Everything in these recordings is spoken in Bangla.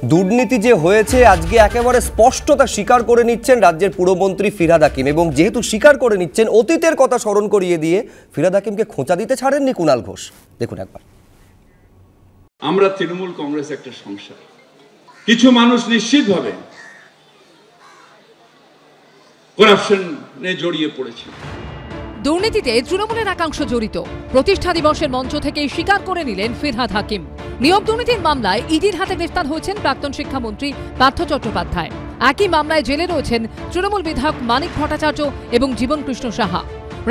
দুর্নীতি যে হয়েছে আজকে একেবারে স্পষ্টতা স্বীকার করে নিচ্ছেন রাজ্যের পুরমন্ত্রী ফিরহাদ হাকিম, এবং যেহেতু স্বীকার করে নিচ্ছেন অতীতের কথা স্মরণ করিয়ে দিয়ে ফিরহাদ হাকিমকে খোঁচা দিতে ছাড়েননি কুণাল ঘোষ। দেখুন একবার। আমরা তৃণমূল কংগ্রেস একটা সংসার, কিছু মানুষ নিশ্চিতভাবে করাপশনে জড়িয়ে পড়েছে। দুর্নীতিতে তৃণমূলের একাংশ জড়িত, প্রতিষ্ঠা দিবসের মঞ্চ থেকে স্বীকার করে নিলেন ফিরহাদ হাকিম। নিয়োগ দুর্নীতির মামলায় ইডির হাতে গ্রেফতার হয়েছেন প্রাক্তন শিক্ষামন্ত্রী পার্থ চট্টোপাধ্যায়। একই মামলায় জেলে রয়েছেন তৃণমূল বিধায়ক মানিক ভট্টাচার্য এবং জীবন কৃষ্ণ সাহা।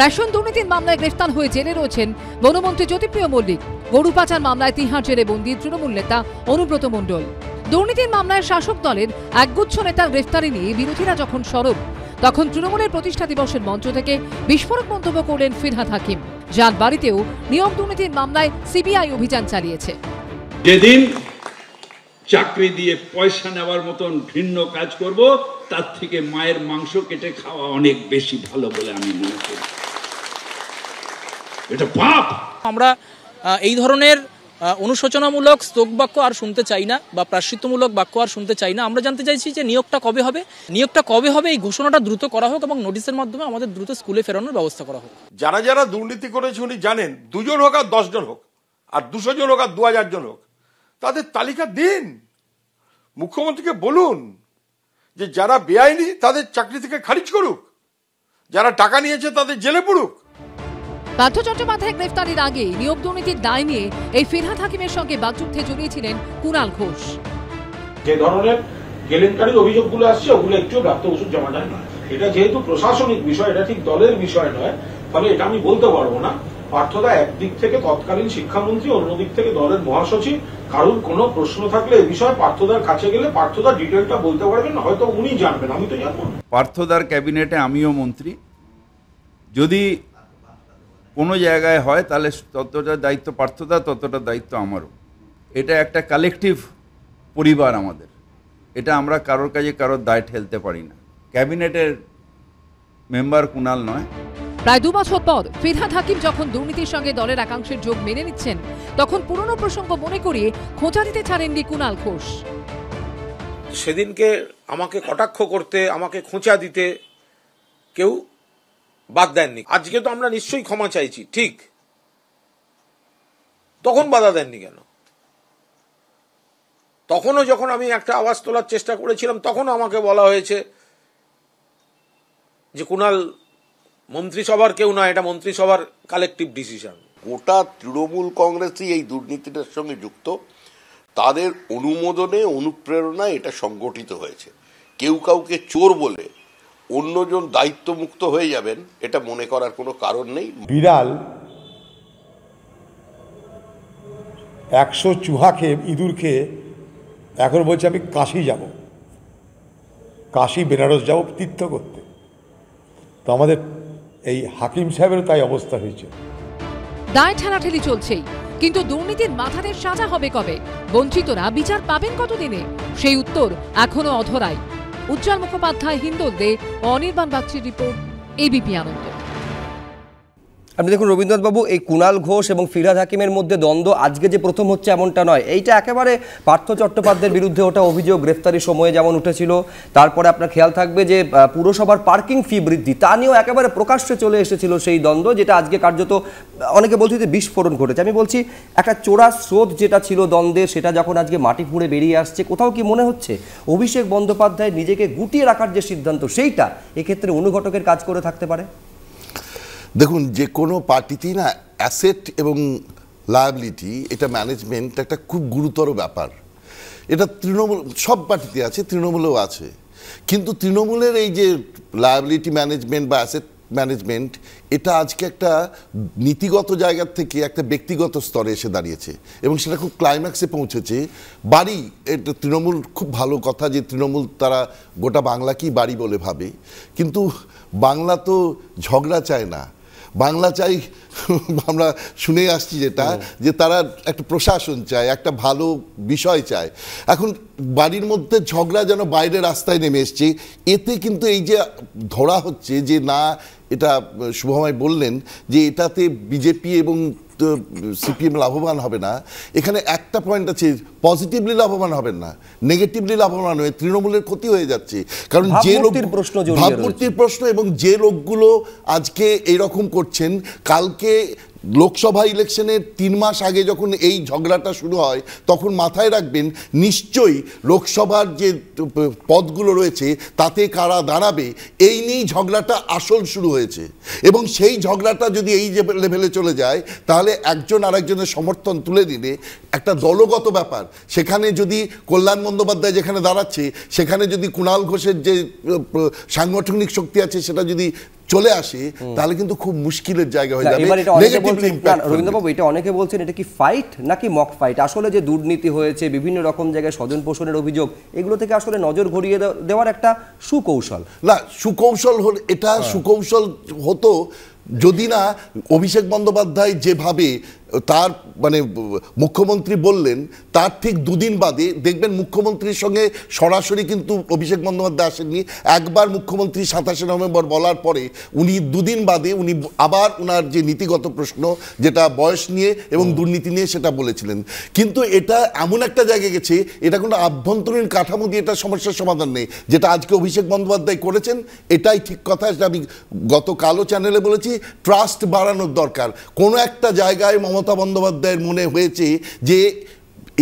রেশন দুর্নীতির মামলায় গ্রেফতার হয়ে জেলে রয়েছেন বনমন্ত্রী জ্যোতিপ্রিয় মল্লিক। গরু পাচার মামলায় তিহার জেলে বন্দী তৃণমূল নেতা অনুব্রত মণ্ডল। দুর্নীতির মামলায় শাসক দলের একগুচ্ছ নেতার গ্রেফতারি নিয়ে বিরোধীরা যখন সরব, তখন তৃণমূলের প্রতিষ্ঠা দিবসের মঞ্চ থেকে বিস্ফোরক মন্তব্য করলেন ফিরহাদ হাকিম, যার বাড়িতেও নিয়োগ দুর্নীতির মামলায় সিবিআই অভিযান চালিয়েছে। যেদিন চাকরি দিয়ে পয়সা নেওয়ার মতন ঘৃণ্য কাজ করব, তার থেকে মায়ের মাংস কেটে খাওয়া অনেক বেশি ভালো বলে আমি মনে করি। এটা পাপ। আমরা এই ধরনের অনুশোচনামূলক স্তোক বাক্য আর শুনতে চাই না, বা প্রায়শ্চিত্তমূলক বাক্য আর শুনতে চাই না। আমরা জানতে চাইছি যে নিয়োগটা কবে হবে, এই ঘোষণাটা দ্রুত করা হোক এবং নোটিশের মাধ্যমে আমাদের দ্রুত স্কুলে ফেরানোর ব্যবস্থা করা হোক। যারা যারা দুর্নীতি করেছে উনি জানেন, 2 জন হোক আর 10 জন হোক, আর 200 জন হোক আর 2000 জন হোক, তাদের তালিকা দিন, মুখ্যমন্ত্রীকে বলুন যে যারা বেআইনি তাদের চাকরি থেকে খারিজ করুক, যারা টাকা নিয়েছে তাদের জেলে পড়ুক। পার্থ চট্টোপাধ্যায় গ্রেফতারির আগে নিয়োগ দুর্নীতির দায় নিয়ে এই ফিরহাদ হাকিমের সঙ্গে বাকযুদ্ধে জড়িয়েছিলেন কুণাল ঘোষ। যে ধরনের কেলেঙ্কারির অভিযোগগুলো আসছে ওগুলো একটু প্রাপ্ত ওষুধ জমা দেয় না। এটা যেহেতু প্রশাসনিক বিষয়, এটা ঠিক দলের বিষয় নয়, ফলে এটা আমি বলতে পারবো না। পার্থদা একদিক থেকে তৎকালীন শিক্ষামন্ত্রী, অন্যদিক থেকে দলের মহাসচিব। কারোর কোনো প্রশ্ন থাকলে এই বিষয়ে পার্থদার কাছে গেলে পার্থদা ডিটেলটা বলতে পারবেন, হয়তো উনি জানবেন, আমি তো জানবো না। পার্থদার ক্যাবিনেটে আমিও মন্ত্রী, যদি কোনো জায়গায় হয় তাহলে ততটা দায়িত্ব পার্থদা, ততটা দায়িত্ব আমারও। এটা একটা কালেকটিভ পরিবার আমাদের, এটা আমরা কারোর কাছে কারোর দায় ঠেলতে পারি না। ক্যাবিনেটের মেম্বার কুণাল নয়। প্রায় 2 বছর পর ফিরহাদ হাকিম যখন দুর্নীতির সঙ্গে দলের একাংশের যোগ মেনে নিচ্ছেন, তখন পুরনো প্রসঙ্গ মনে করিয়ে খোঁচা দিতে ছাড়েননি কুণাল ঘোষ। সেদিনকে আমাকে কটাক্ষ করতে, আমাকে খোঁচা দিতে কেউ বাদ দেননি। আজকে তো আমরা নিশ্চয়ই ক্ষমা চাইছি, ঠিক, তখন বাধা দেননি কেন? তখনও যখন আমি একটা আওয়াজ তোলার চেষ্টা করেছিলাম, তখন আমাকে বলা হয়েছে যে কুণাল মন্ত্রিসভার কেউ নয়, এটা মন্ত্রিসভার কালেকটিভ ডিসিশন। গোটা তৃণমূল কংগ্রেসই এই দুর্নীতিটার সঙ্গে যুক্ত, তাদের অনুমোদনে অনুপ্রেরণায় এটা সংগঠিত হয়েছে। কেউ কাউকে চোর বলে অন্যজন দায়িত্বমুক্ত হয়ে যাবেন, এটা মনে করার কোনো কারণ নেই। বিড়াল 100 চুহা খেয়ে, ইঁদুর খেয়ে এখন বলছে আমি কাশি যাব, কাশি বেনারস যাব তীর্থ করতে। তো আমাদের এই হাকিম সাহেবেরও তাই অবস্থা হয়েছে। দায় ঠেলাঠেলি চলছেই, কিন্তু দুর্নীতির মাথাদের সাজা হবে কবে? বঞ্চিতরা বিচার পাবেন কতদিনে? সেই উত্তর এখনো অধরাই। উজ্জ্বল মুখোপাধ্যায়, হিন্দোল দে, অনির্বাণ বাগচির রিপোর্ট, এবিপি আনন্দ। আপনি দেখুন রবীন্দ্রনাথবাবু, এই কুণাল ঘোষ এবং ফিরহাদ হাকিমের মধ্যে দ্বন্দ্ব আজকে যে প্রথম হচ্ছে এমনটা নয়। এইটা একেবারে পার্থ চট্টোপাধ্যায়ের বিরুদ্ধে ওটা অভিযোগ গ্রেফতারির সময়ে যেমন উঠেছিল, তারপরে আপনার খেয়াল থাকবে যে পুরসভার পার্কিং ফি বৃদ্ধি, তা নিয়েও একেবারে প্রকাশ্যে চলে এসেছিল সেই দ্বন্দ্ব, যেটা আজকে কার্যত অনেকে বলছে যে বিস্ফোরণ ঘটেছে। আমি বলছি একটা চোরা স্রোত যেটা ছিল দ্বন্দ্বের, সেটা যখন আজকে মাটি ফুঁড়ে বেরিয়ে আসছে, কোথাও কি মনে হচ্ছে অভিষেক বন্দ্যোপাধ্যায় নিজেকে গুটিয়ে রাখার যে সিদ্ধান্ত, সেইটা এক্ষেত্রে অনুঘটকের কাজ করে থাকতে পারে? দেখুন, যে কোনো পার্টিতেই না অ্যাসেট এবং লায়াবিলিটি, এটা ম্যানেজমেন্ট একটা খুব গুরুতর ব্যাপার। এটা তৃণমূল, সব পার্টিতে আছে, তৃণমূলেও আছে। কিন্তু তৃণমূলের এই যে লায়াবিলিটি ম্যানেজমেন্ট বা অ্যাসেট ম্যানেজমেন্ট, এটা আজকে একটা নীতিগত জায়গার থেকে একটা ব্যক্তিগত স্তরে এসে দাঁড়িয়েছে, এবং সেটা খুব ক্লাইম্যাক্সে পৌঁছেছে। বাড়ি, এটা তৃণমূল, খুব ভালো কথা যে তৃণমূল তারা গোটা বাংলাকেই বাড়ি বলে ভাবে, কিন্তু বাংলা তো ঝগড়া চায় না, বাংলা চাই, আমরা শুনে আসছি যেটা, যে তারা একটা প্রশাসন চায়, একটা ভালো বিষয় চায়। এখন বাড়ির মধ্যে ঝগড়া যেন বাইরে রাস্তায় নেমে এসছে। এতে কিন্তু এই যে ধরা হচ্ছে যে না, এটা শুভময় বললেন যে এটাতে বিজেপি এবং সিপিএম লাভবান হবে না, এখানে একটা পয়েন্ট আছে, পজিটিভলি লাভবান হবেন না, নেগেটিভলি লাভবান হয়ে তৃণমূলের ক্ষতি হয়ে যাচ্ছে। কারণ যে লোক ভাবমূর্তির প্রশ্ন এবং যে লোকগুলো আজকে এইরকম করছেন, কালকে লোকসভা ইলেকশনের 3 মাস আগে যখন এই ঝগড়াটা শুরু হয় তখন মাথায় রাখবেন নিশ্চয়ই লোকসভার যে পদগুলো রয়েছে তাতে কারা দাঁড়াবে এই নিয়েই ঝগড়াটা আসল শুরু হয়েছে। এবং সেই ঝগড়াটা যদি এই লেভেলে চলে যায় তাহলে একজন আরেকজনের সমর্থন তুলে দিলে একটা দলগত ব্যাপার, সেখানে যদি কল্যাণ বন্দ্যোপাধ্যায় যেখানে দাঁড়াচ্ছে সেখানে যদি কুণাল ঘোষের যে সাংগঠনিক শক্তি আছে সেটা যদি চলে আসে তাহলে কিন্তু খুব মুশকিলের জায়গা হয়ে যাবে। রবীন্দ্রবাবু, এটা অনেকে বলছেন এটা কি ফাইট নাকি মক ফাইট? আসলে যে দুর্নীতি হয়েছে, বিভিন্ন রকম জায়গায় স্বজন পোষণের অভিযোগ, এগুলো থেকে আসলে নজর ঘুরিয়ে দেওয়ার একটা সুকৌশল না, সুকৌশল হল এটা, সুকৌশল হতো যদি না অভিষেক বন্দ্যোপাধ্যায় যেভাবে তার মানে মুখ্যমন্ত্রী বললেন তার ঠিক 2 দিন বাদে দেখবেন মুখ্যমন্ত্রীর সঙ্গে সরাসরি কিন্তু অভিষেক বন্দ্যোপাধ্যায় আসেননি। একবার মুখ্যমন্ত্রী 27শে নভেম্বর বলার পরে উনি 2 দিন বাদে উনি আবার ওনার যে নীতিগত প্রশ্ন যেটা বয়স নিয়ে এবং দুর্নীতি নিয়ে সেটা বলেছিলেন। কিন্তু এটা এমন একটা জায়গায় গেছে, এটা কোনো আভ্যন্তরীণ কাঠামো দিয়ে এটা সমস্যার সমাধান নেই। যেটা আজকে অভিষেক বন্দ্যোপাধ্যায় করেছেন এটাই ঠিক কথা, সেটা আমি গতকালও চ্যানেলে বলেছি। ট্রাস্ট বাড়ানোর দরকার। কোনো একটা জায়গায় মমতা বন্দ্যোপাধ্যায়ের মনে হয়েছে যে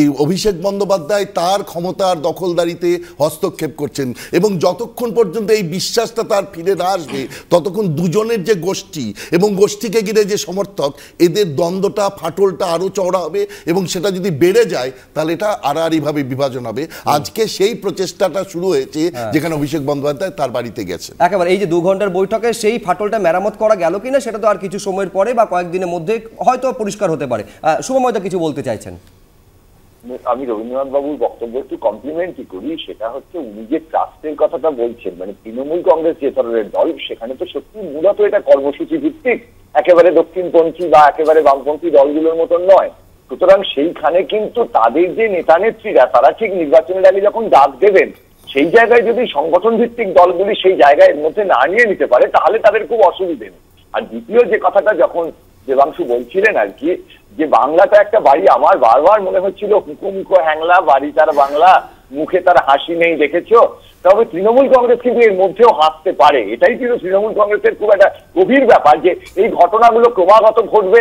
এই অভিষেক বন্দ্যোপাধ্যায় তার ক্ষমতার দখলদারিতে হস্তক্ষেপ করছেন এবং যতক্ষণ পর্যন্ত এই বিশ্বাসটা তার ফিরে না আসবে ততক্ষণ দুজনের যে গোষ্ঠী এবং গোষ্ঠীকে ঘিরে যে সমর্থক, এদের দ্বন্দ্বটা, ফাটলটা আরও চওড়া হবে এবং সেটা যদি বেড়ে যায় তাহলে এটা আড়াআড়িভাবে বিভাজন হবে। আজকে সেই প্রচেষ্টাটা শুরু হয়েছে যেখানে অভিষেক বন্দ্যোপাধ্যায় তার বাড়িতে গেছে। একেবারে এই যে 2 ঘন্টার বৈঠকে সেই ফাটলটা মেরামত করা গেল কিনা সেটা তো আর কিছু সময়ের পরে বা কয়েকদিনের মধ্যে হয়তো পরিষ্কার হতে পারে। শুভময় কিছু বলতে চাইছেন? আমি রবীন্দ্রনাথ বাবুর বক্তব্য একটু কমপ্লিমেন্টই করি। সেটা হচ্ছে উনি যে ট্রাস্টের কথাটা বলছেন, মানে তৃণমূল কংগ্রেস যে ধরনের দল সেখানে তো সত্যি মূলত এটা কর্মসূচি ভিত্তিক, একেবারে দক্ষিণপন্থী বা একেবারে বামপন্থী দলগুলোর মতন নয়। সুতরাং সেইখানে কিন্তু তাদের যে নেতা নেত্রীরা তারা ঠিক নির্বাচনের আগে যখন ডাক দেবেন সেই জায়গায় যদি সংগঠন ভিত্তিক দলগুলি সেই জায়গায় এর মধ্যে না নিয়ে নিতে পারে তাহলে তাদের খুব অসুবিধে নেই। আর দ্বিতীয় যে কথাটা যখন দেবাংশু বলছিলেন আর কি, যে বাংলাটা একটা বাড়ি, আমার বারবার মনে হচ্ছিল হুকুমুখো হ্যাংলা, বাড়ি তার বাংলা, মুখে তার হাসি নেই, দেখেছো? তবে তৃণমূল কংগ্রেস কিন্তু এর মধ্যেও হাসতে পারে। এটাই কিন্তু তৃণমূল কংগ্রেসের খুব একটা গভীর ব্যাপার যে এই ঘটনাগুলো ক্রমাগত ঘটবে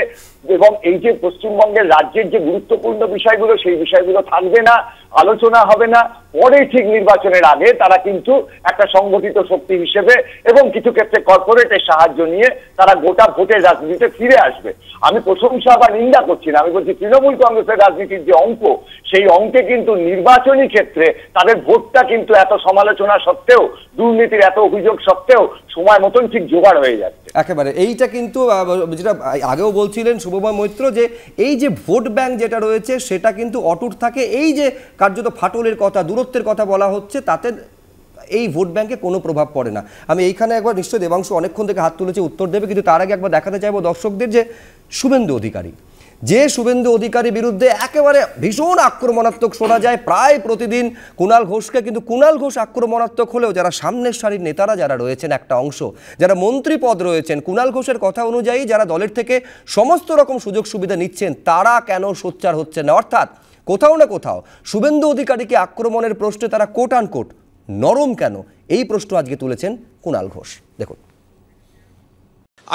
এবং এই যে পশ্চিমবঙ্গের রাজ্যের যে গুরুত্বপূর্ণ বিষয়গুলো সেই বিষয়গুলো থাকবে না, আলোচনা হবে না। পরে ঠিক নির্বাচনের আগে তারা কিন্তু একটা সংগঠিত শক্তি হিসেবে এবং কিছু ক্ষেত্রে কর্পোরেটের সাহায্য নিয়ে তারা গোটা ভোটের রাজনীতিতে ফিরে আসবে। আমি প্রশংসা বা নিন্দা করছি না, আমি বলছি তৃণমূল কংগ্রেসের রাজনীতির যে অঙ্ক সেই অঙ্কে কিন্তু নির্বাচনী ক্ষেত্রে তাদের ভোটটা কিন্তু এত সমালোচনা সত্ত্বেও, দুর্নীতির এত অভিযোগ সত্ত্বেও সময় মতন ঠিক জোগাড় হয়ে যাচ্ছে। একেবারে এইটা কিন্তু যেটা আগেও বলছিলেন শুভময় মৈত্র, যে এই যে ভোট ব্যাংক যেটা রয়েছে সেটা কিন্তু অটুট থাকে। এই যে কার্যত ফাটলের কথা, দূরত্বের কথা বলা হচ্ছে, তাতে এই ভোট ব্যাংকে কোনো প্রভাব পড়ে না। আমি এইখানে একবার নিশ্চয়ই দেবাংশু অনেকক্ষণ থেকে হাত তুলেছে, উত্তর দেবে, কিন্তু তার আগে একবার দেখাতে চাইবো দর্শকদের যে শুভেন্দু অধিকারী বিরুদ্ধে একেবারে ভীষণ আক্রমণাত্মক শোনা যায় প্রায় প্রতিদিন কুণাল ঘোষকে। কিন্তু কুণাল ঘোষ আক্রমণাত্মক হলেও যারা সামনের সারির নেতারা যারা রয়েছেন, একটা অংশ যারা মন্ত্রী পদ রয়েছেন, কুণাল ঘোষের কথা অনুযায়ী যারা দলের থেকে সমস্ত রকম সুযোগ সুবিধা নিচ্ছেন, তারা কেন সোচ্চার হচ্ছেন না? অর্থাৎ কোথাও না কোথাও শুভেন্দু অধিকারীকে আক্রমণের প্রশ্নে তারা কোট আনকোট নরম কেন, এই প্রশ্ন আজকে তুলেছেন কুণাল ঘোষ। দেখুন,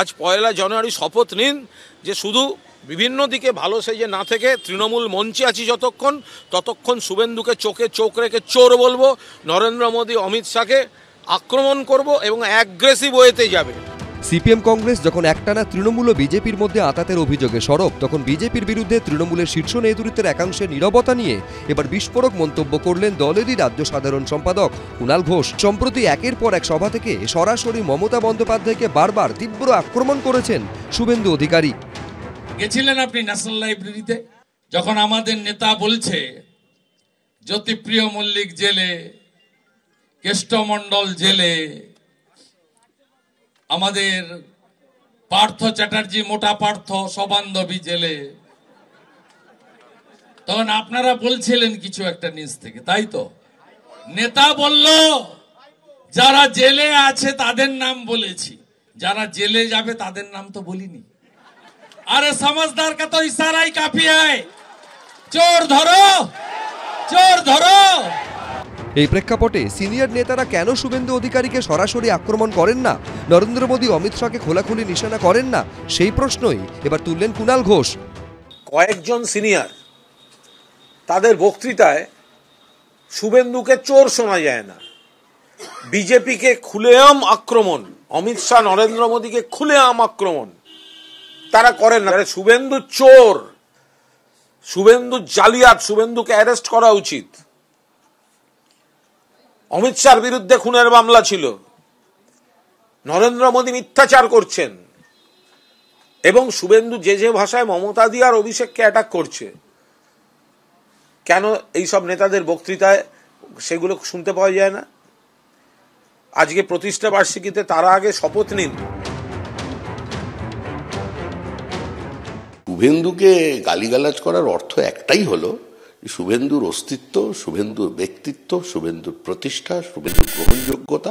আজ 1 জানুয়ারি শপথ নিন যে শুধু বিভিন্ন দিকে ভালো সেজে না থেকে তৃণমূল মঞ্চে আছি ততক্ষণ শুভেন্দুকে চোখে চোখ রেখে চোর বলবো, নরেন্দ্র মোদী অমিত শাহকে আক্রমণ করব এবং অ্যাগ্রেসিভ ওয়েতে যাবে। সিপিএম কংগ্রেস যখন একটানা তৃণমূল ও বিজেপির মধ্যে আঁতাতের অভিযোগে সরব, তখন বিজেপির বিরুদ্ধে তৃণমূলের শীর্ষ নেতৃত্বের একাংশের নীরবতা নিয়ে এবার বিস্ফোরক মন্তব্য করলেন দলেরই রাজ্য সাধারণ সম্পাদক কুণাল ঘোষ। সম্প্রতি একের পর এক সভা থেকে সরাসরি মমতা বন্দ্যোপাধ্যায়কে বারবার তীব্র আক্রমণ করেছেন শুভেন্দু অধিকারী। গেছিলেন আপনি ন্যাশনাল লাইব্রেরিতে, যখন আমাদের নেতা বলছে জ্যোতিপ্রিয় মল্লিক জেলে, কেষ্টমণ্ডল জেলে, আমাদের পার্থ চ্যাটার্জি, মোটা পার্থ, সবান্ধবী জেলে, তখন আপনারা বলছিলেন কিছু একটা নিজ থেকে, তাই তো? নেতা বলল যারা জেলে আছে তাদের নাম বলেছি, যারা জেলে যাবে তাদের নাম তো বলিনি। अरे समझदार का तो इशारा ही काफी है। चोर धरो, चोर धरो। এই প্রেক্ষাপটে সিনিয়র নেতারা কেন শুভেন্দু অধিকারীকে সরাসরি আক্রমণ করেন না, নরেন্দ্র মোদী অমিত শাহকে খোলাখুলি নিশানা করেন না, সেই প্রশ্নই এবার তুললেন কুণাল ঘোষ। কয়েকজন সিনিয়র তাদের বক্তৃতায় শুভেন্দুকে চোর শোনা যায় না, বিজেপিকে খুলেআম আক্রমণ, অমিত শাহ নরেন্দ্র মোদীকে খুলেআম আক্রমণ তারা করেন না। শুভেন্দু চোর, শুভেন্দু জালিয়াত, শুভেন্দুকে অ্যারেস্ট করা উচিত। অমিত শাহর বিরুদ্ধে খুনের মামলা ছিল, নরেন্দ্র মোদী মিথ্যাচার করছেন এবং শুভেন্দু যে যে ভাষায় মমতা দি আর অভিষেককে অ্যাটাক করছে, কেন এইসব নেতাদের বক্তৃতায় সেগুলো শুনতে পাওয়া যায় না? আজকে প্রতিষ্ঠা বার্ষিকীতে তারা আগে শপথ নিন। শুভেন্দুকে গালিগালাজ করার অর্থ একটাই হলো, শুভেন্দুর অস্তিত্ব, শুভেন্দুর ব্যক্তিত্ব, শুভেন্দুর প্রতিষ্ঠা, শুভেন্দুর গ্রহণযোগ্যতা,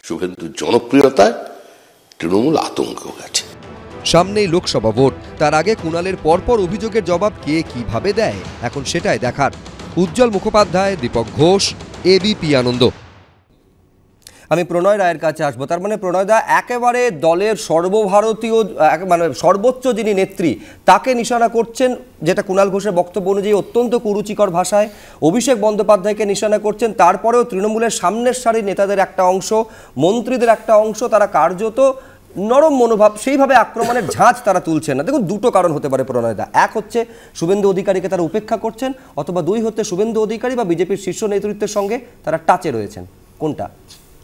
শুভেন্দুর জনপ্রিয়তায় তৃণমূল আতঙ্ক গেছে। সামনেই লোকসভা ভোট, তার আগে কুণালের পরপর অভিযোগের জবাব কে কিভাবে দেয় এখন সেটাই দেখার। উজ্জ্বল মুখোপাধ্যায়, দীপক ঘোষ, এবিপি আনন্দ। আমি প্রণয় রায়ের কাছে আসবো। তার মানে প্রণয় দা একেবারে দলের সর্বভারতীয় মানে সর্বোচ্চ যিনি নেত্রী তাকে নিশানা করছেন, যেটা কুণাল ঘোষের বক্তব্য অনুযায়ী অত্যন্ত কুরুচিকর ভাষায়। অভিষেক বন্দ্যোপাধ্যায়কে নিশানা করছেন, তারপরেও তৃণমূলের সামনের সারির নেতাদের একটা অংশ, মন্ত্রীদের একটা অংশ, তারা কার্যত নরম মনোভাব, সেইভাবে আক্রমণের ঝাঁজ তারা তুলছেন না। দেখুন, দুটো কারণ হতে পারে প্রণয় দা। এক হচ্ছে শুভেন্দু অধিকারীকে তারা উপেক্ষা করছেন, অথবা দুই হচ্ছে শুভেন্দু অধিকারী বা বিজেপির শীর্ষ নেতৃত্বের সঙ্গে তারা টাচে রয়েছেন। কোনটা?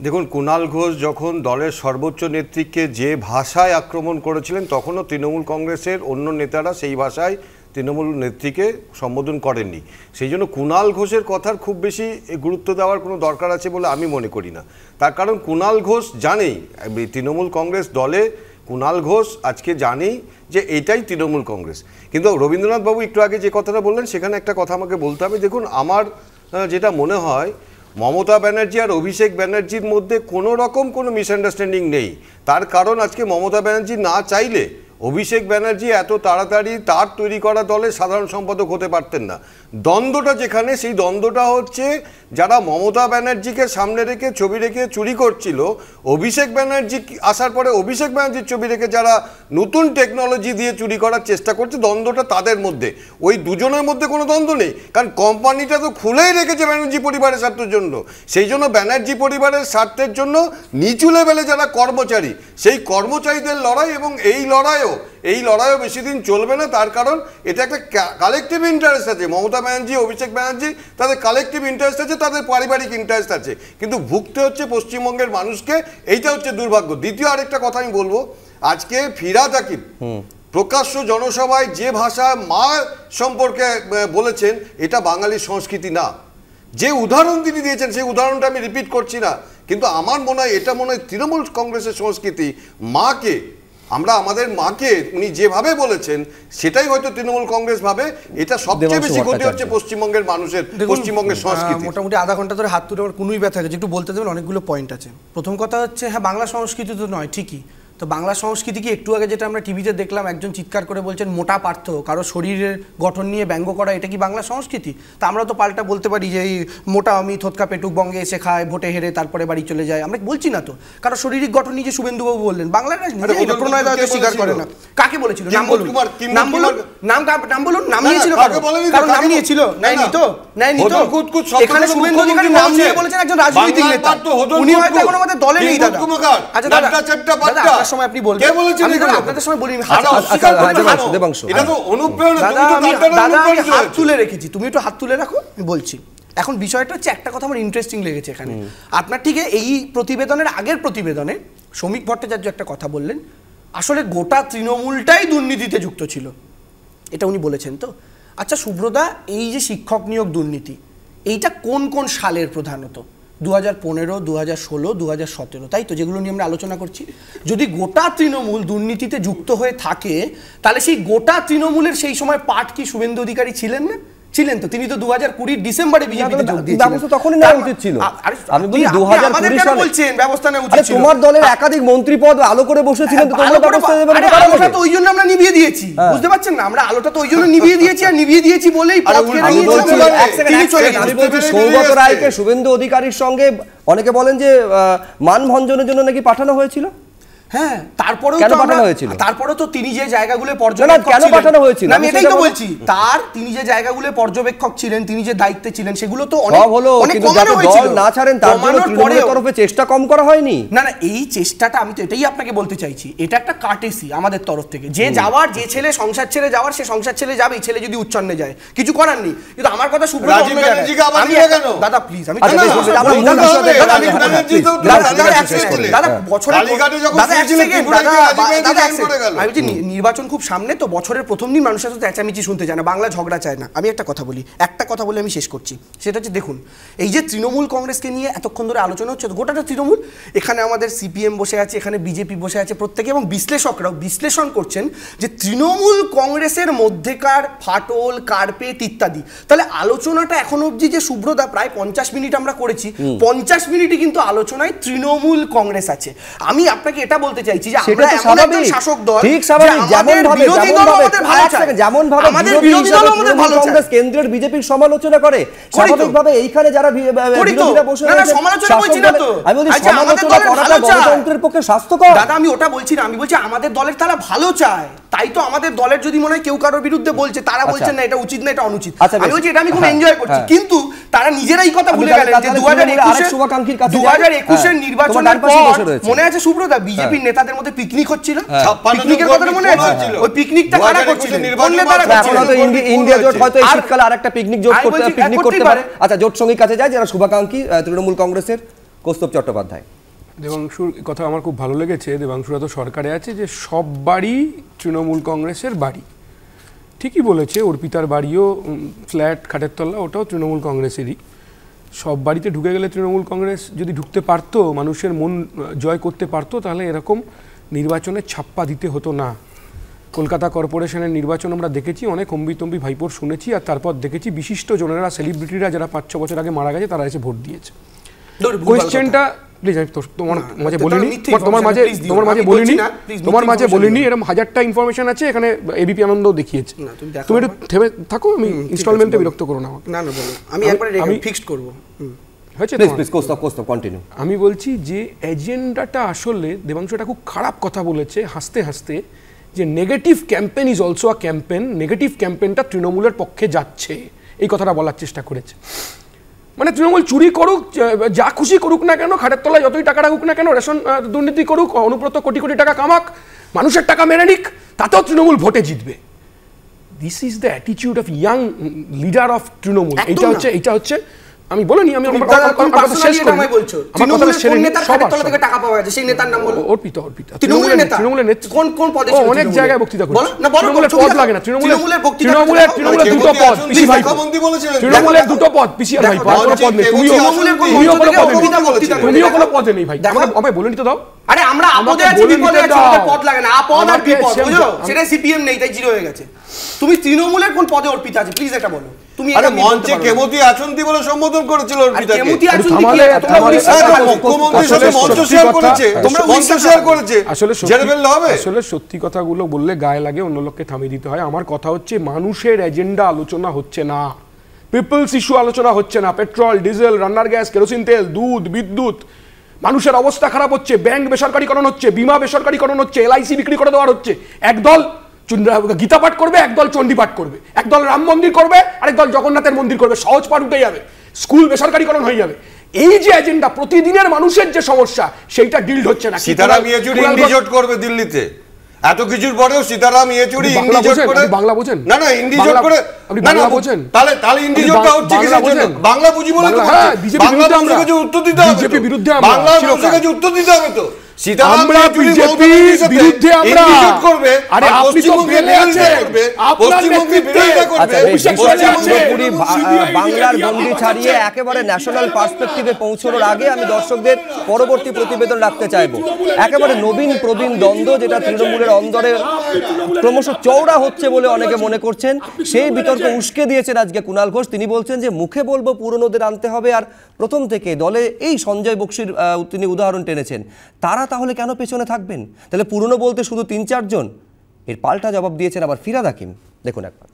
দেখুন, কুণাল ঘোষ যখন দলের সর্বোচ্চ নেতৃত্বকে যে ভাষায় আক্রমণ করেছিলেন, তখনও তৃণমূল কংগ্রেসের অন্য নেতারা সেই ভাষায় তৃণমূল নেত্রীকে সম্বোধন করেননি। সেই জন্য কুণাল ঘোষের কথার খুব বেশি গুরুত্ব দেওয়ার কোনো দরকার আছে বলে আমি মনে করি না। তার কারণ কুণাল ঘোষ জানেই তৃণমূল কংগ্রেস দলে, কুণাল ঘোষ আজকে জানেই যে এটাই তৃণমূল কংগ্রেস। কিন্তু রবীন্দ্রনাথ বাবু একটু আগে যে কথাটা বললেন, সেখানে একটা কথা আমাকে বলতে হবে। দেখুন, আমার যেটা মনে হয়, মমতা ব্যানার্জি আর অভিষেক ব্যানার্জির মধ্যে কোনো রকম কোনো মিসআন্ডারস্ট্যান্ডিং নেই। তার কারণ আজকে মমতা ব্যানার্জি না চাইলে অভিষেক ব্যানার্জি এত তাড়াতাড়ি তার তৈরি করা দলের সাধারণ সম্পাদক হতে পারতেন না। দ্বন্দ্বটা যেখানে, সেই দ্বন্দ্বটা হচ্ছে যারা মমতা ব্যানার্জিকে সামনে রেখে ছবি রেখে চুরি করছিল, অভিষেক ব্যানার্জি আসার পরে অভিষেক ব্যানার্জির ছবি রেখে যারা নতুন টেকনোলজি দিয়ে চুরি করার চেষ্টা করছে, দ্বন্দ্বটা তাদের মধ্যে। ওই দুজনের মধ্যে কোনো দ্বন্দ্ব নেই, কারণ কোম্পানিটা তো খুলেই রেখেছে ব্যানার্জি পরিবারের স্বার্থের জন্য। সেই জন্য ব্যানার্জি পরিবারের স্বার্থের জন্য নিচু লেভেলে যারা কর্মচারী, সেই কর্মচারীদের লড়াই, এবং এই লড়াইও বেশি দিন চলবে না। তার কারণ এটা একটা কালেকটিভ ইন্টারেস্ট আছে। মমতা ব্যানার্জি, অভিষেক ব্যানার্জি, তাদের কালেকটিভ ইন্টারেস্ট আছে, তাদের পারিবারিক ইন্টারেস্ট আছে, কিন্তু ভুগতে হচ্ছে পশ্চিমবঙ্গের মানুষকে। এইটা হচ্ছে দুর্ভাগ্য। দ্বিতীয় আরেকটা কথা আমি বলবো, আজকে ফিরহাদ হাকিম প্রকাশ্য জনসভায় যে ভাষায় মা সম্পর্কে বলেছেন, এটা বাঙালির সংস্কৃতি না। যে উদাহরণ তিনি দিয়েছেন, সেই উদাহরণটা আমি রিপিট করছি না, কিন্তু আমার মনে হয় এটা তৃণমূল কংগ্রেসের সংস্কৃতি। মাকে, আমরা আমাদের মাকে উনি যেভাবে বলেছেন, সেটাই হয়তো তৃণমূল কংগ্রেস ভাবে। এটা সবচেয়ে বেশি ক্ষতি হচ্ছে পশ্চিমবঙ্গের মানুষের, পশ্চিমবঙ্গের সংস্কৃতি। মোটামুটি আধা ঘন্টা ধরে হাত তুলে আমার কোনোই ব্যথা গেছে, একটু বলতে দেবেন? অনেকগুলো পয়েন্ট আছে। প্রথম কথা হচ্ছে, হ্যাঁ, বাংলা সংস্কৃতি তো নয় ঠিকই, তো বাংলা সংস্কৃতি কি একটু আগে যেটা আমরা টিভিতে দেখলাম, একজন চিৎকার করে বলছেন মোটা পার্থ, কারো শরীরের গঠন নিয়ে ব্যঙ্গ করা, এটা কি বাংলা সংস্কৃতি? তা আমরা তো পাল্টা বলতে পারি যে এই মোটা আমি থোৎকা পেটুক বঙ্গে এসে খায়, ভোটে হেরে তারপরে বাড়ি চলে যায়। আমরা বলছি না তো, কারো শারীরিক গঠন নিয়ে যে শুভেন্দুবাবু বললেন, বাংলার রাজনীতি প্রণয় দা স্বীকার করে না। কাকে বলেছিল? নাম বলুন, নাম বলুন, নাম বলুন। নাম নিয়েছিল, কারণ নাম নিয়েছিল? নেয়নি তো, নেয়নি তো। এখানে শুভেন্দু অধিকারী নাম নিয়ে বলেছেন একজন রাজনৈতিক নেতা, উনি হয়তো এখন আমাদের দলে নেই। দাদা, আচ্ছা দাদা, আপনার সময় আপনি বলবেন, আপনাদের সময় বলি হাত তুলে রেখেছি, তুমি একটু হাত তুলে রাখো, আমি বলছি। এখন বিষয়টা হচ্ছে, একটা কথা আমার ইন্টারেস্টিং লেগেছে এখানে। আপনার ঠিক এই প্রতিবেদনের আগের প্রতিবেদনে শ্রমিক ভট্টাচার্য একটা কথা বললেন, আসলে গোটা তৃণমূলটাই দুর্নীতিতে যুক্ত ছিল, এটা উনি বলেছেন। তো আচ্ছা সুব্রদা, এই যে শিক্ষক নিয়োগ দুর্নীতি, এইটা কোন কোন সালের? প্রধানত 2015, 2016, 2017, তাই তো, যেগুলো নিয়ে আমরা আলোচনা করছি। যদি গোটা তৃণমূল দুর্নীতিতে যুক্ত হয়ে থাকে, তাহলে সেই গোটা তৃণমূলের সেই সময় পার্ট কি শুভেন্দু অধিকারী ছিলেন না? ছিলেন তো, তিনি তো 2020 ডিসেম্বরে বিজেপিতে যোগ দিয়েছিলেন। ব্যবস্থা তখনই নেওয়া উচিত ছিল। আমি বলি 2020 সালে বলছেন ব্যবস্থা নেওয়া উচিত ছিল। তোমার দলের একাধিক মন্ত্রী পদ আলো করে বসেছিলেন, তো তোমরা ব্যবস্থা দেবে না। আলোটা তো ওই জন্য আমরা নিভিয়ে দিয়েছি, বুঝতে পারছেন না? আমরা আলোটা তো ওই জন্য নিভিয়ে দিয়েছি, আর নিভিয়ে দিয়েছি বলেই আমি বলছি সৌগত রায়কে শুভেন্দু অধিকারীর সঙ্গে অনেকে বলেন যে মানভঞ্জনের জন্য নাকি পাঠানো হয়েছিল। হ্যাঁ, তারপরেও তো তিনি যে জায়গাগুলো তিনি যে জায়গাগুলো পর্যবেক্ষক ছিলেন, তিনি যে দায়িত্বে ছিলেন, সেগুলো তো অনেক না ছাড়েন, তার জন্য তৃণমূলের তরফে চেষ্টা কম করা হয়নি। না, এই চেষ্টাটা আমি তো এটাই আপনাকে বলতে চাইছি, এটা একটা কার্টেসি আমাদের তরফ থেকে। যে যাওয়ার, যে ছেলে সংসার ছেড়ে যাওয়ার, সে সংসার ছেড়ে যাবে। ছেলে যদি উচ্ছন্নে যায় কিছু করার নেই, কিন্তু আমার কথা দাদা প্লিজ, আমি নির্বাচন খুব সামনে, তো বছরের প্রথম দিন মানুষের সাথে চেঁচামেচি শুনতে চায় না, বাংলা ঝগড়া চায় না। আমি একটা কথা বলে আমি শেষ করছি, সেটা হচ্ছে দেখুন, এই যে তৃণমূল কংগ্রেসকে নিয়ে এতক্ষণ ধরে আলোচনা হচ্ছে, গোটাটা তৃণমূল, এখানে আমাদের সিপিএম বসে আছে, এখানে বিজেপি বসে আছে, প্রত্যেকে, এবং বিশ্লেষকরাও বিশ্লেষণ করছেন যে তৃণমূল কংগ্রেসের মধ্যেকার ফাটল, কার্পেট ইত্যাদি। তাহলে আলোচনাটা এখন অবধি যে সুব্রতা প্রায় 50 মিনিট আমরা করেছি, 50 মিনিটই কিন্তু আলোচনায় তৃণমূল কংগ্রেস আছে। আমি আপনাকে এটা বলতে চাইছি যে আমরা এমন একজন শাসক দল, ঠিক স্বাভাবিক, যেমন ভাবে কংগ্রেস কেন্দ্রের বিজেপির সমালোচনা করে, স্বাভাবিকভাবে এইখানে যারা বিরোধীরা বসে রয়েছে, আমি বলি সমালোচনা করাটা গণতন্ত্রের পক্ষে স্বাস্থ্যকর। দাদা আমি ওটা বলছি না, আমি বলছি আমাদের দলের তারা ভালো চায়, তাই তো আমাদের দলের যদি মনে হয় কেউ কারোর বিরুদ্ধে বলছে, তারা বলছেন না এটা উচিত না, এটা অনুচিত, আমি বলছি এটা আমি খুব এনজয় করছি, কিন্তু তারা নিজেরাই কথা ভুলে গেলেন যে 2021 এর নির্বাচনের পর মনে আছে সুব্রতা, বিজেপির নেতাদের মধ্যে পিকনিক হচ্ছিল, পিকনিকের কথা মনে আছে? ওই পিকনিকটা কারা করছিল? কোন নেতারা করছিল? ইন্ডিয়া জোট হয়তো এই শীতকালে আরেকটা পিকনিক করতে পারে। আচ্ছা, জোট সঙ্গীর কাছে যায় যারা শুভাকাঙ্ক্ষী তৃণমূল কংগ্রেসের, কৌস্তব চট্টোপাধ্যায়। দেবাংশুর কথা আমার খুব ভালো লেগেছে। দেবাংশুরা তো সরকারে আছে, যে সব বাড়ি তৃণমূল কংগ্রেসের বাড়ি, ঠিকই বলেছে। অর্পিতার বাড়িও ফ্ল্যাট, খাটের তল্লা, ওটাও তৃণমূল কংগ্রেসেরই। সব বাড়িতে ঢুকে গেলে তৃণমূল কংগ্রেস যদি ঢুকতে পারতো, মানুষের মন জয় করতে পারতো, তাহলে এরকম নির্বাচনে ছাপ্পা দিতে হতো না। কলকাতা কর্পোরেশনের নির্বাচন আমরা দেখেছি, অনেক অম্বিতম্বি ভাইপোর শুনেছি, আর তারপর দেখেছি বিশিষ্ট জনেরা, সেলিব্রিটিরা যারা 5-6 বছর আগে মারা গেছে, তারা এসে ভোট দিয়েছে। কোয়েশ্চেনটা প্লিজ, আমি তোমার মাঝে বলিনি, এরকম 1000টা ইনফরমেশন আছে এখানে, এবিপি আনন্দও দেখিয়েছে। তুমি একটু থেমে থাকো, আমি ইনস্টলমেন্টে বিরক্ত করো না আমাকে। আমি ফিক্সড করব। আমি বলছি যে এজেন্ডাটা আসলে দেবাংশুটা খুব খারাপ কথা বলেছে হাসতে হাসতে, যে negative campaign is also a campaign, negative ক্যাম্পেইনটা তৃণমূলের পক্ষে যাচ্ছে, এই কথাটা বলার চেষ্টা করেছে। মানে তৃণমূল চুরি করুক, যা খুশি করুক না কেন, খাটের তলায় যতই টাকা রাখুক না কেন, রেশন দুর্নীতি করুক, অনুব্রত কোটি কোটি টাকা কামাক, মানুষের টাকা মেরে নিক, তাতেও তৃণমূল ভোটে জিতবে। This is the attitude of young leader of Trinamool. এটা হচ্ছে আমি বলিনি, আমি অর্পিতা, অনেক জায়গায় বক্তৃতা করছে, তৃণমূলের পদ লাগে না, তৃণমূলের 2টো পদ, পিসি ভাই, তৃণমূলের 2টো পদ, পিসি আর ভাই, কোনো পদ নেই, তুমিও কোনো পদে নেই ভাই, আমায় বলে নিতে দাও। আরে আমরা আপদে আছি, বিপদে আছি, আমাদের পদ লাগে না, আপদ আর বিপদ, বুঝছো? সেটা সিপিএম নেই, তাই জিরো হয়ে গেছে। তুমি তৃণমূলের কোন পদে অর্পিতা আছে প্লিজ এটা বলো। তুমি আরে মঞ্চে কেমতি আসন্তি বলে সম্বোধন করেছিল অর্পিতাকে। কেমতি আসন্তি কি? তোমরা মুখ্যমন্ত্রীর সাথে মঞ্চ শেয়ার করেছে, তোমরা মঞ্চ শেয়ার করেছে, জেনে ফেললে হবে। আসলে সত্যি কথাগুলো বললে গায়ে লাগে, অন্য লোককে থামিয়ে দিতে হয়। আমার কথা হচ্ছে মানুষের এজেন্ডা আলোচনা হচ্ছে না, পিপলস ইস্যু আলোচনা হচ্ছে না। পেট্রোল, ডিজেল, রান্নার গ্যাস, কেরোসিন তেল, দুধ, বিদ্যুৎ, মানুষের অবস্থা খারাপ হচ্ছে, ব্যাংক বেসরকারীকরণ হচ্ছে, বিমা বেসরকারীকরণ হচ্ছে, এলআইসি বিক্রি করে দেওয়ার হচ্ছে। একদল গীতা পাঠ করবে, একদল চণ্ডী পাঠ করবে, একদল রাম মন্দির করবে, আরেকদল জগন্নাথের মন্দির করবে, সহজ পাঠ উঠে যাবে, স্কুল বেসরকারীকরণ হয়ে যাবে। এই যে এজেন্ডা, প্রতিদিনের মানুষের যে সমস্যা, সেইটা ডিল হচ্ছে না। সীতারাম ইয়েচুরি ইন্ডি জোট করবে দিল্লিতে, এত কিছুর পরেও সীতারাম ইয়েচুরি ইন্ডি জোট করে, বাংলা বোঝেন না না ইন্ডি জোট করে, না না বোঝেন, তাহলে ইন্ডি জোটটা হচ্ছে কিসের জন্য? বাংলা বুঝি বলে তো, বাংলা মানুষকে উত্তর দিতে হবে, বিজেপি বিরুদ্ধে বাংলা মানুষকে উত্তর দিতে হবে তো। আমরা বিজেপির বিরুদ্ধে আমরা আরে আপনি তো বেলে আছেন আপনার নেতৃত্বে পুরোপুরি বাংলার গণ্ডি ছাড়িয়ে একেবারে ন্যাশনাল পার্সপেক্টিভে পৌঁছানোর আগে আমি দর্শকদের পরবর্তী প্রতিবেদন রাখতে চাইবো। একেবারে নবীন প্রবীণ দ্বন্দ্ব যেটা তৃণমূলের অন্দরে ক্রমশ চওড়া হচ্ছে বলে অনেকে মনে করছেন, সেই বিতর্ক উস্কে দিয়েছেন আজকে কুণাল ঘোষ। তিনি বলছেন যে মুখে বলবো পুরনোদের আনতে হবে, আর প্রথম থেকে দলে এই সঞ্জয় বক্সির তিনি উদাহরণ টেনেছেন, তারা তাহলে কেন পেছনে থাকবেন? তাহলে পুরনো বলতে শুধু ৩-৪ জন? এর পাল্টা জবাব দিয়েছেন আবার ফিরহাদ হাকিম। দেখুন একবার।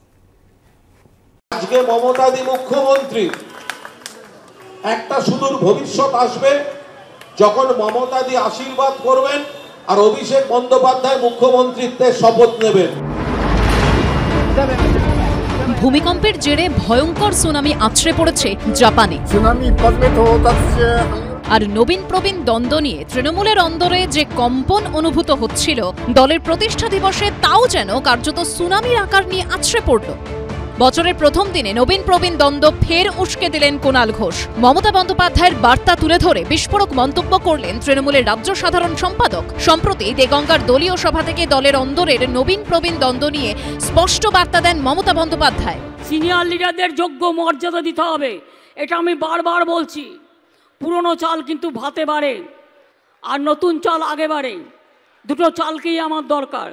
আজকে মমতাদি মুখ্যমন্ত্রী একটা সুদূর ভবিষ্যৎ আসবে যখন মমতাদি আশীর্বাদ করবেন আর অভিষেক বন্দ্যোপাধ্যায় মুখ্যমন্ত্রীত্বের শপথ নেবেন। ভূমিকম্পের জেরে ভয়ঙ্কর সুনামি আছড়ে পড়েছে জাপানে। আর নবীন প্রবীণ দ্বন্দ্ব নিয়ে তৃণমূলের অন্দরে যে কম্পন অনুভূত হচ্ছিল দলের প্রতিষ্ঠা দিবসে, তাও যেন কার্যত সুনামির আকার নিয়ে আছড়ে পড়ল। বছরের প্রথম দিনে নবীন প্রবীণ দ্বন্দ্ব ফের উস্কে দিলেন কুণাল ঘোষ। মমতা বন্দ্যোপাধ্যায়ের বার্তা তুলে ধরে বিস্ফোরক মন্তব্য করলেন তৃণমূলের রাজ্য সাধারণ সম্পাদক। সম্প্রতি দেগঙ্গার দলীয় সভা থেকে দলের অন্দরের নবীন প্রবীণ দ্বন্দ্ব নিয়ে স্পষ্ট বার্তা দেন মমতা বন্দ্যোপাধ্যায়। সিনিয়র লিডারদের যোগ্য মর্যাদা দিতে হবে, এটা আমি বারবার বলছি। পুরনো চাল কিন্তু ভাতে বাড়ে আর নতুন চাল আগে বাড়ে, দুটো চালকেই আমার দরকার।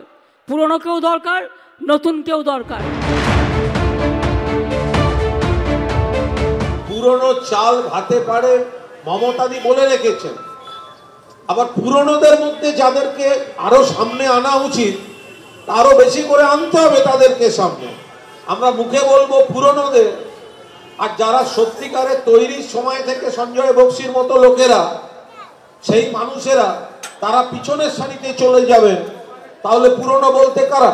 পুরনোকেও দরকার, নতুনকেও দরকার। পুরনো চাল ভাতে পারে মমতাদি বলে রেখেছেন, আবার পুরনোদের মধ্যে যাদেরকে আরো সামনে আনা উচিত আরো বেশি করে আনতে হবে তাদেরকে সামনে। আমরা মুখে বলবো পুরনোদের, আর যারা সত্যিকারের তৈরির সময় থেকে সঞ্জয় বক্সির মতো লোকেরা, সেই মানুষেরা তারা পিছনের সারিতে চলে যাবেন। তাহলে পুরনো বলতে কারা?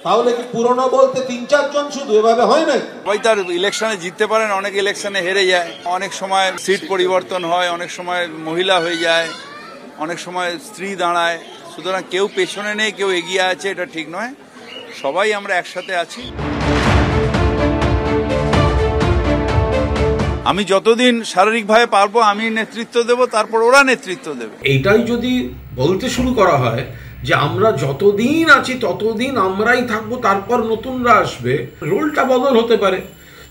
তাহলে কি পুরনো বলতে ৩-৪ জন শুধু? এভাবে হয় না। সবাই তার ইলেকশনে জিততে পারেন, অনেক ইলেকশনে হেরে যায়, অনেক সময় সিট পরিবর্তন হয়, অনেক সময় মহিলা হয়ে যায়, অনেক সময় স্ত্রী দাঁড়ায়। সুতরাং কেউ পেছনে নেই, কেউ এগিয়ে আছে, এটা ঠিক নয়। সবাই আমরা একসাথে আছি। আমি যতদিন শারীরিকভাবে পারবো আমি নেতৃত্ব দেব, তারপর ওরা নেতৃত্ব দেবে। এইটাই যদি বলতে শুরু করা হয় যে আমরা যতদিন আছি ততদিন আমরাই থাকবো, তারপর নতুনরা আসবে, রোলটা বদল হতে পারে।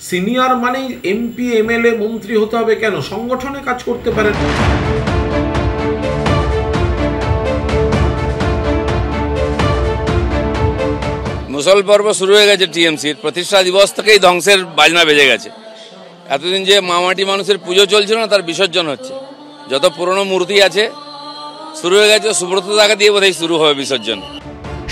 সিনিয়র মানে এমপি এমএলএ মন্ত্রী হতে হবে কেন? সংগঠনে কাজ করতে পারেন। মুসল পর্ব শুরু হয়ে গেছে টিএমসির। প্রতিষ্ঠা দিবস থেকেই ধ্বংসের বাজনা বেজে গেছে। এতদিন যে মামাটি মানুষের পুজো চলছিল না, তার বিসর্জন হচ্ছে। যত পুরনো মূর্তি আছে শুরু হয়ে গেছে, সুব্রত দাকে দিয়ে বোধহয় শুরু হবে বিসর্জন।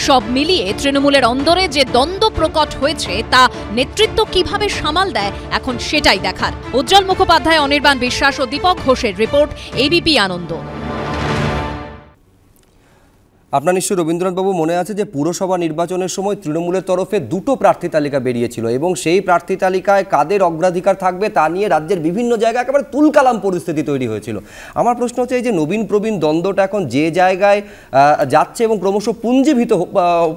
সব মিলিয়ে তৃণমূলের অন্দরে যে দ্বন্দ্ব প্রকট হয়েছে তা নেতৃত্ব কিভাবে সামাল দেয় এখন সেটাই দেখার। উজ্জ্বল মুখোপাধ্যায়, অনির্বাণ বিশ্বাস ও দীপক ঘোষের রিপোর্ট, এবিপি আনন্দ। আপনার নিশ্চয়ই রবীন্দ্রনাথবাবু মনে আছে যে পুরসভা নির্বাচনের সময় তৃণমূলের তরফে 2টো প্রার্থী তালিকা বেরিয়েছিল এবং সেই প্রার্থী তালিকায় কাদের অগ্রাধিকার থাকবে তা নিয়ে রাজ্যের বিভিন্ন জায়গায় একেবারে তুলকালাম পরিস্থিতি তৈরি হয়েছিল। আমার প্রশ্ন হচ্ছে, এই যে নবীন প্রবীণ দ্বন্দ্বটা এখন যে জায়গায় যাচ্ছে এবং ক্রমশ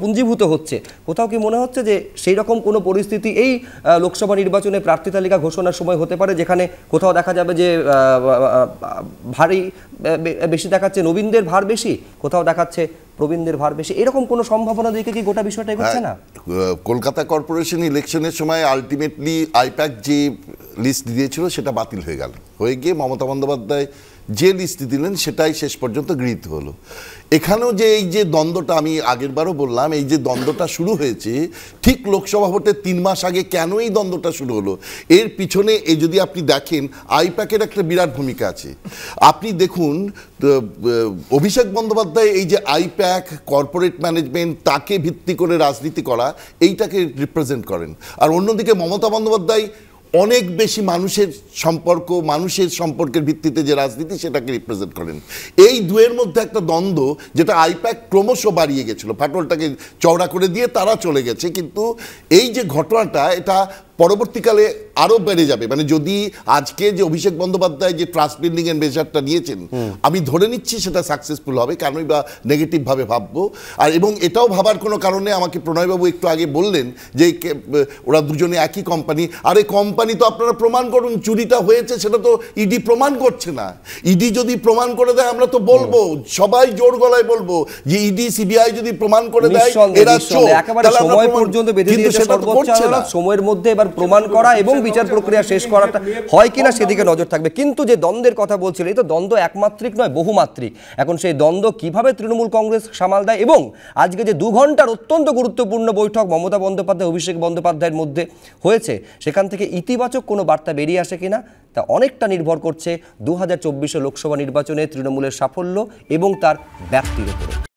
পুঞ্জীভূত হচ্ছে, কোথাও কি মনে হচ্ছে যে সেই রকম কোনো পরিস্থিতি এই লোকসভা নির্বাচনে প্রার্থী তালিকা ঘোষণার সময় হতে পারে, যেখানে কোথাও দেখা যাবে যে ভারী বেশি দেখাচ্ছে নবীনদের ভার বেশি, কোথাও দেখাচ্ছে প্রবীণদের ভার বেশি? এরকম কোনো সম্ভাবনা দেখে কি গোটা বিষয়টা এগোচ্ছে না? কলকাতা কর্পোরেশন ইলেকশনের সময় আলটিমেটলি আইপ্যাক যে লিস্ট দিয়েছিল সেটা বাতিল হয়ে গিয়ে মমতা বন্দ্যোপাধ্যায় যে লিস্ট দিলেন সেটাই শেষ পর্যন্ত গৃহীত হলো। এখানেও যে এই যে দ্বন্দ্বটা, আমি আগেরবারও বললাম, এই যে দ্বন্দ্বটা শুরু হয়েছে ঠিক লোকসভা ভোটের 3 মাস আগে, কেন এই দ্বন্দ্বটা শুরু হলো? এর পিছনে এই যদি আপনি দেখেন আইপ্যাকের একটা বিরাট ভূমিকা আছে। আপনি দেখুন অভিষেক বন্দ্যোপাধ্যায় এই যে আইপ্যাক কর্পোরেট ম্যানেজমেন্ট তাকে ভিত্তি করে রাজনীতি করা, এইটাকে রিপ্রেজেন্ট করেন। আর অন্যদিকে মমতা বন্দ্যোপাধ্যায় অনেক বেশি মানুষের সম্পর্কের ভিত্তিতে যে রাজনীতি সেটাকে রিপ্রেজেন্ট করেন। এই দুয়ের মধ্যে একটা দ্বন্দ্ব, যেটা আইপ্যাক ক্রমশ বাড়িয়ে গেছিল, ফাটলটাকে চওড়া করে দিয়ে তারা চলে গেছে। কিন্তু এই যে ঘটনাটা, এটা পরবর্তীকালে আরো বেড়ে যাবে। মানে যদি আজকে যে অভিষেক বন্দ্যোপাধ্যায় যে ট্রাস্ট বিল্ডিং এর মেজারটা নিয়েছেন, আমি ধরে নিচ্ছি সেটা সাকসেসফুল হবে, কেনই বা নেগেটিভ ভাবে ভাববো। আর এবং এটাও ভাবার কোনো কারণে আমাকে প্রণয়বাবু একটু আগে বললেন যে ওরা দুজনে একই কোম্পানি। আরে কোম্পানি তো আপনারা প্রমাণ করুন, চুরিটা হয়েছে সেটা তো ইডি প্রমাণ করছে না। ইডি যদি প্রমাণ করে দেয় আমরা তো বলবো, সবাই জোর গলায় বলবো যে ইডি সিবিআই যদি প্রমাণ করে দেয় এরা চোর, একেবারে সময় পর্যন্ত বেঁধে দিয়েছে সর্বোচ্চ আদালত। সময়ের মধ্যে এবার প্রমাণ করা এবং বিচার প্রক্রিয়া শেষ করাটা হয় কিনা সেদিকে নজর থাকবে। কিন্তু যে দ্বন্দ্বের কথা বলছিল, এই তো দ্বন্দ্ব একমাত্রিক নয়, বহুমাত্রিক। এখন সেই দ্বন্দ্ব কিভাবে তৃণমূল কংগ্রেস সামাল দেয়, এবং আজকে যে 2 ঘন্টার অত্যন্ত গুরুত্বপূর্ণ বৈঠক মমতা বন্দ্যোপাধ্যায় অভিষেক বন্দ্যোপাধ্যায়ের মধ্যে হয়েছে, সেখান থেকে ইতিবাচক কোনো বার্তা বেরিয়ে আসে কিনা তা অনেকটা নির্ভর করছে 2024 লোকসভা নির্বাচনে তৃণমূলের সাফল্য এবং তার ব্যাপ্তির উপরে।